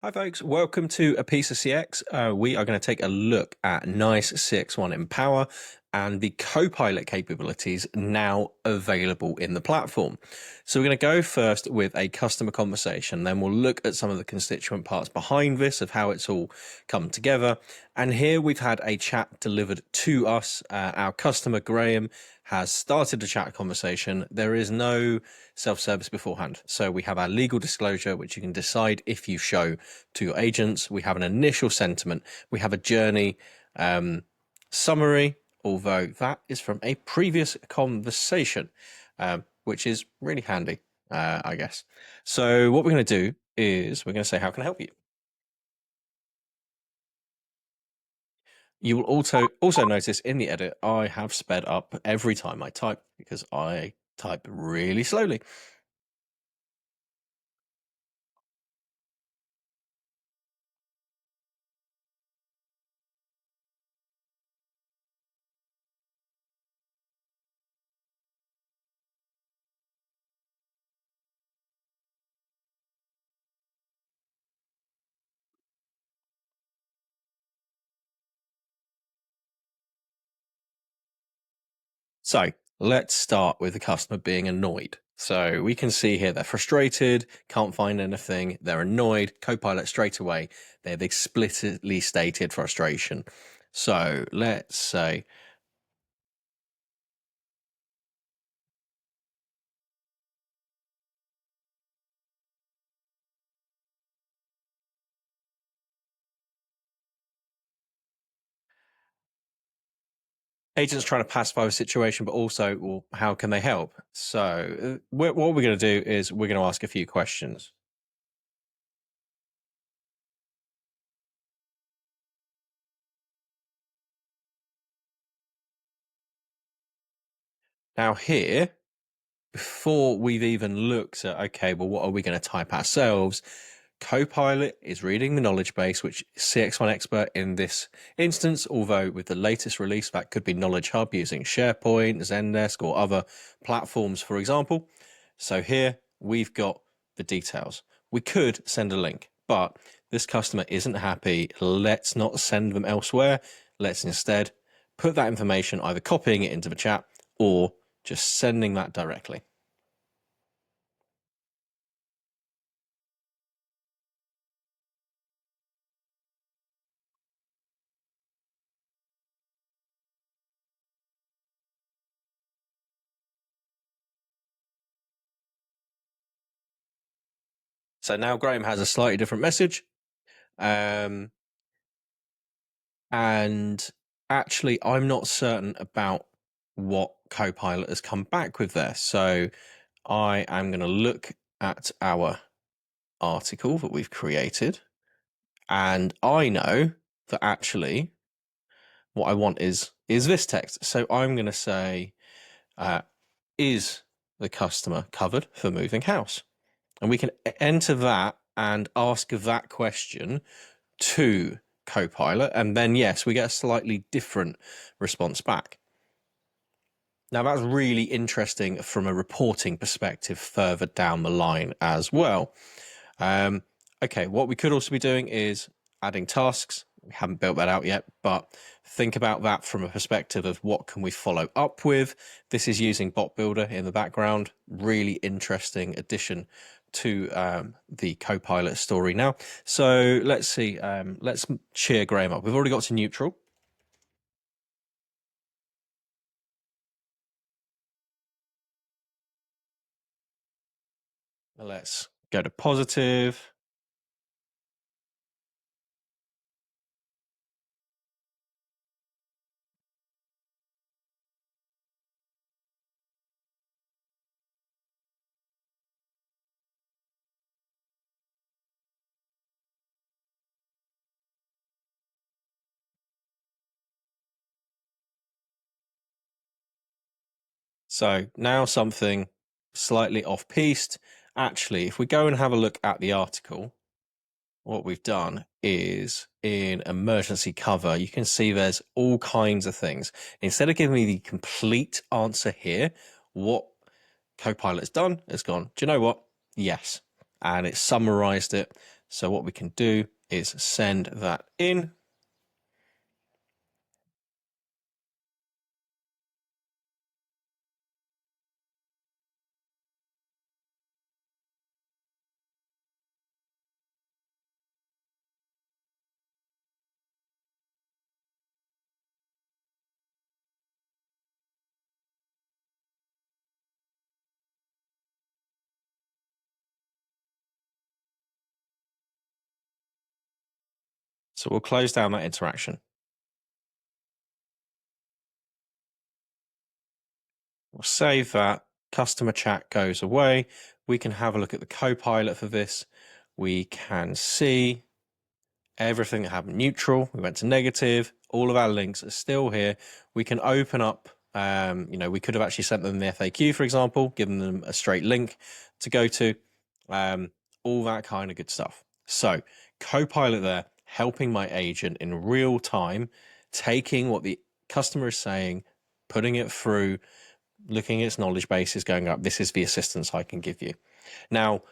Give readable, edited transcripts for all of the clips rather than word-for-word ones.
Hi folks, welcome to A Piece of CX. We are going to take a look at Nice CXone Mpower and the Copilot capabilities now available in the platform. So we're going to go first with a customer conversation, then we'll look at some of the constituent parts behind this of how it's all come together. And here we've had a chat delivered to us. Our customer, Graham, has started a chat conversation. There is no self-service beforehand. So we have our legal disclosure, which you can decide if you show to your agents. We have an initial sentiment. We have a journey summary, although that is from a previous conversation, which is really handy, I guess. So what we're going to do is we're going to say, how can I help you? You will also notice in the edit, I have sped up every time I type because I type really slowly. So let's start with the customer being annoyed. So we can see here they're frustrated, can't find anything, they're annoyed. Copilot straight away, they've explicitly stated frustration. So let's say, agents trying to pacify the situation, but also, well, how can they help? So what we're going to do is we're going to ask a few questions. Now here, before we've even looked at, okay, well, what are we going to type ourselves? Copilot is reading the knowledge base, which is CXone Expert in this instance, although with the latest release, that could be Knowledge Hub using SharePoint, Zendesk, or other platforms, for example. So here we've got the details. We could send a link, but this customer isn't happy. Let's not send them elsewhere. Let's instead put that information, either copying it into the chat or just sending that directly. So now Graham has a slightly different message. And actually, I'm not certain about what Copilot has come back with there. So I am going to look at our article that we've created. And I know that actually what I want is this text. So I'm going to say, is the customer covered for moving house? And we can enter that and ask that question to Copilot, and then yes, we get a slightly different response back. Now that's really interesting from a reporting perspective further down the line as well. Okay, what we could also be doing is adding tasks. We haven't built that out yet, but think about that from a perspective of what can we follow up with. This is using Bot Builder in the background. Really interesting addition to the Copilot story now. So let's see. Let's cheer Graham up. We've already got to neutral. Let's go to positive. So now something slightly off-piste. Actually, if we go and have a look at the article, what we've done is in emergency cover, you can see there's all kinds of things. Instead of giving me the complete answer here, what Copilot's done is gone, do you know what? Yes. And it's summarized it So what we can do is send that in. So we'll close down that interaction. We'll save that. Customer chat goes away. We can have a look at the Copilot for this. We can see everything that happened neutral. We went to negative. All of our links are still here. We can open up, we could have actually sent them the FAQ, for example, given them a straight link to go to, all that kind of good stuff. So Copilot there, helping my agent in real time, taking what the customer is saying, putting it through, looking at its knowledge bases, going up, this is the assistance I can give you. Now,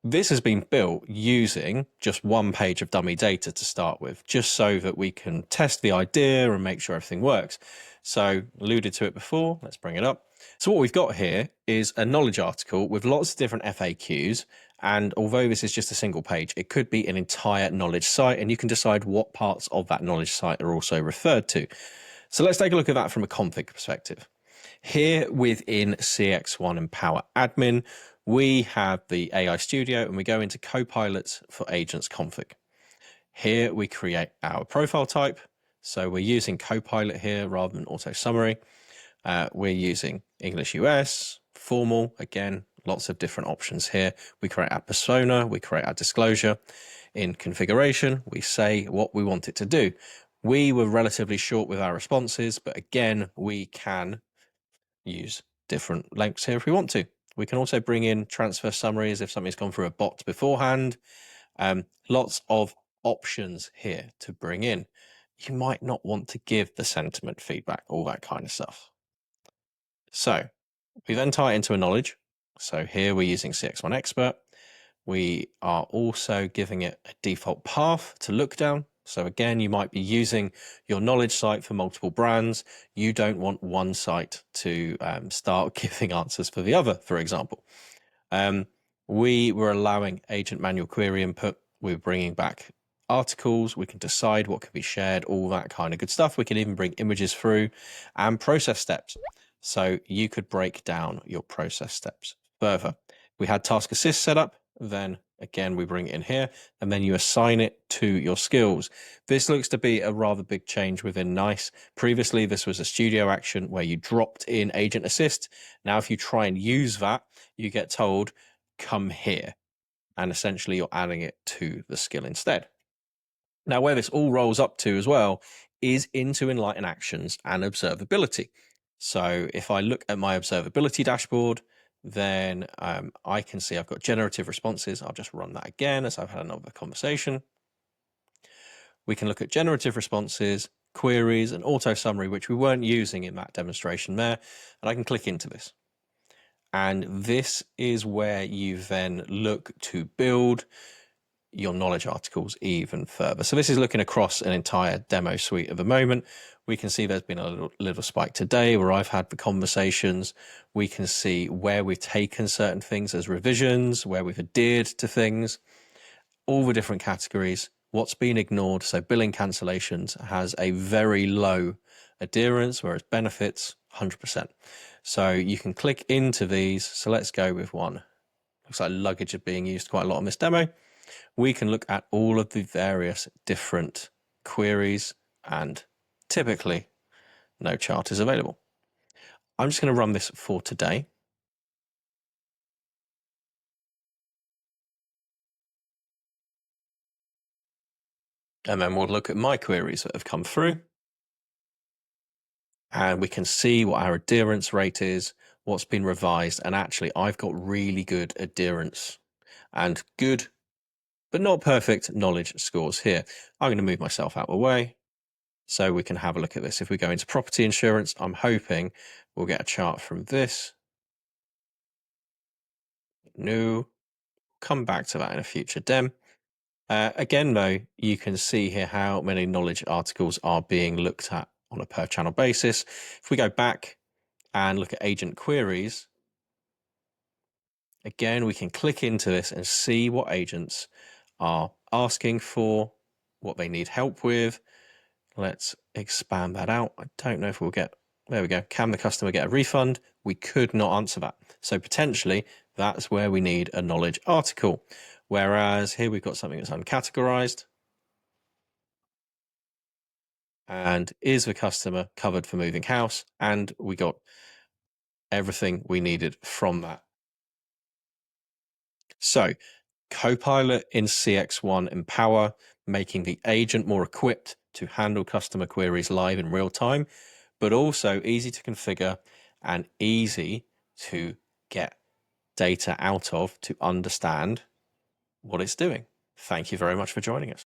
this has been built using just one page of dummy data to start with, just so that we can test the idea and make sure everything works. So, alluded to it before, let's bring it up. So what we've got here is a knowledge article with lots of different FAQs. And although this is just a single page, it could be an entire knowledge site, and you can decide what parts of that knowledge site are also referred to. So let's take a look at that from a config perspective. Here within CXone Mpower admin, we have the AI Studio and we go into Copilot for Agents config. Here we create our profile type. So we're using Copilot here rather than auto summary. We're using English US, formal, again, lots of different options here. We create our persona, we create our disclosure. In configuration, we say what we want it to do. We were relatively short with our responses, but again, we can use different lengths here if we want to. We can also bring in transfer summaries if something's gone through a bot beforehand. Lots of options here to bring in. You might not want to give the sentiment feedback, all that kind of stuff. So we then tie it into a knowledge. So here we're using CXone Expert. We are also giving it a default path to look down. So again, you might be using your knowledge site for multiple brands. You don't want one site to start giving answers for the other, for example. We were allowing agent manual query input. We're bringing back articles. We can decide what can be shared, all that kind of good stuff. We can even bring images through and process steps. So you could break down your process steps further. We had task assist set up. Then again, we bring it in here and then you assign it to your skills. This looks to be a rather big change within Nice. Previously, this was a studio action where you dropped in agent assist. Now, if you try and use that, you get told, come here. And essentially you're adding it to the skill instead. Now, where this all rolls up to as well is into Enlighten Actions and Observability. So if I look at my observability dashboard, then I can see I've got generative responses. I'll just run that again as I've had another conversation. We can look at generative responses, queries, and auto summary, which we weren't using in that demonstration there. And I can click into this. And this is where you then look to build your knowledge articles even further. So this is looking across an entire demo suite at the moment. We can see there's been a little spike today where I've had the conversations. We can see where we've taken certain things as revisions, where we've adhered to things, all the different categories, what's been ignored. So billing cancellations has a very low adherence, whereas benefits, 100%. So you can click into these. So let's go with one. Looks like luggage are being used quite a lot on this demo. We can look at all of the various different queries and typically no chart is available. I'm just going to run this for today. And then we'll look at my queries that have come through. And we can see what our adherence rate is, what's been revised. And actually, I've got really good adherence and good, but not perfect knowledge scores here. I'm going to move myself out of the way so we can have a look at this. If we go into property insurance, I'm hoping we'll get a chart from this. No, come back to that in a future dem. Again, though, you can see here how many knowledge articles are being looked at on a per channel basis. If we go back and look at agent queries, again, we can click into this and see what agents are asking for, what they need help with. Let's expand that out. I don't know if we'll get, there we go. Can the customer get a refund? We could not answer that. So potentially that's where we need a knowledge article. Whereas here we've got something that's uncategorized. And is the customer covered for moving house? And we got everything we needed from that. So Copilot in CXone Mpower, making the agent more equipped to handle customer queries live in real time, but also easy to configure and easy to get data out of to understand what it's doing. Thank you very much for joining us.